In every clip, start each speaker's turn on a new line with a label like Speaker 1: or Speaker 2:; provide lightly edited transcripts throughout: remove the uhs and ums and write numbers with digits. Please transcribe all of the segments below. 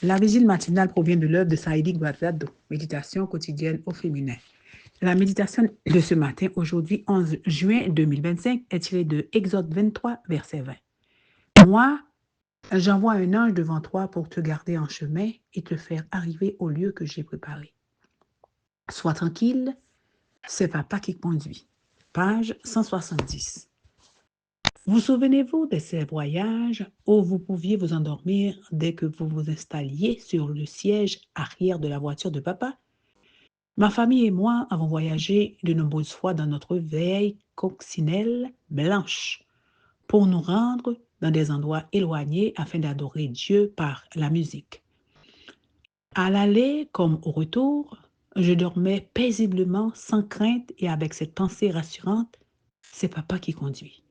Speaker 1: La vigile matinale provient de l'œuvre de Saïdi Guardado, Méditation quotidienne au féminin. La méditation de ce matin, aujourd'hui 11 juin 2025, est tirée de Exode 23, verset 20. Moi, j'envoie un ange devant toi pour te garder en chemin et te faire arriver au lieu que j'ai préparé. Sois tranquille, c'est papa qui conduit. Page 170. Vous souvenez-vous de ces voyages où vous pouviez vous endormir dès que vous vous installiez sur le siège arrière de la voiture de papa? Ma famille et moi avons voyagé de nombreuses fois dans notre vieille coccinelle blanche pour nous rendre dans des endroits éloignés afin d'adorer Dieu par la musique. À l'aller comme au retour, je dormais paisiblement, sans crainte et avec cette pensée rassurante, c'est papa qui conduit.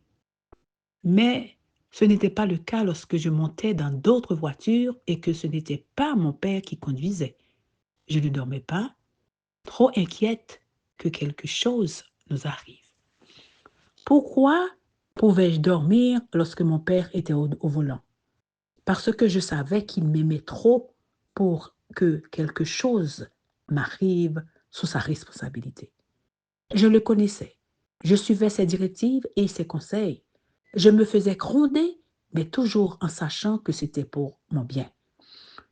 Speaker 1: Mais ce n'était pas le cas lorsque je montais dans d'autres voitures et que ce n'était pas mon père qui conduisait. Je ne dormais pas, trop inquiète que quelque chose nous arrive. Pourquoi pouvais-je dormir lorsque mon père était au volant? Parce que je savais qu'il m'aimait trop pour que quelque chose m'arrive sous sa responsabilité. Je le connaissais. Je suivais ses directives et ses conseils. Je me faisais gronder, mais toujours en sachant que c'était pour mon bien.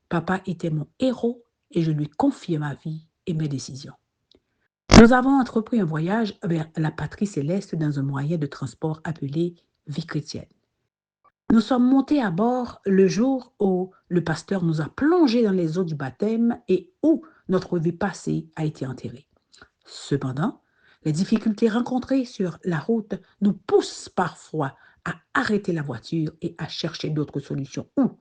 Speaker 1: Papa était mon héros et je lui confiais ma vie et mes décisions. Nous avons entrepris un voyage vers la patrie céleste dans un moyen de transport appelé vie chrétienne. Nous sommes montés à bord le jour où le pasteur nous a plongés dans les eaux du baptême et où notre vie passée a été enterrée. Cependant, les difficultés rencontrées sur la route nous poussent parfois à arrêter la voiture et à chercher d'autres solutions ou,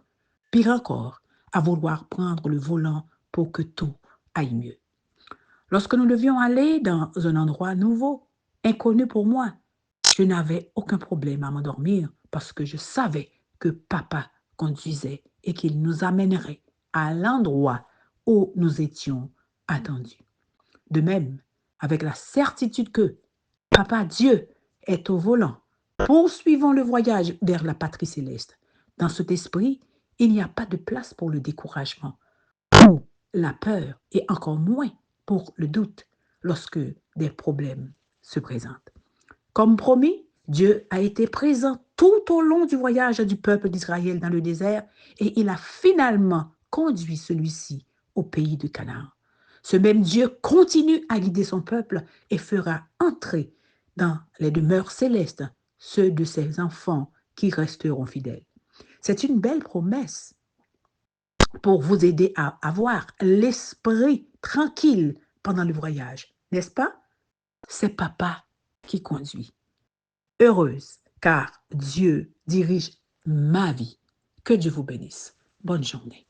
Speaker 1: pire encore, à vouloir prendre le volant pour que tout aille mieux. Lorsque nous devions aller dans un endroit nouveau, inconnu pour moi, je n'avais aucun problème à m'endormir parce que je savais que papa conduisait et qu'il nous amènerait à l'endroit où nous étions attendus. De même, avec la certitude que papa Dieu est au volant, poursuivons le voyage vers la patrie céleste. Dans cet esprit, il n'y a pas de place pour le découragement ou la peur et encore moins pour le doute lorsque des problèmes se présentent. Comme promis, Dieu a été présent tout au long du voyage du peuple d'Israël dans le désert et il a finalement conduit celui-ci au pays de Canaan. Ce même Dieu continue à guider son peuple et fera entrer dans les demeures célestes ceux de ses enfants qui resteront fidèles. C'est une belle promesse pour vous aider à avoir l'esprit tranquille pendant le voyage, n'est-ce pas? C'est papa qui conduit. Heureuse, car Dieu dirige ma vie. Que Dieu vous bénisse. Bonne journée.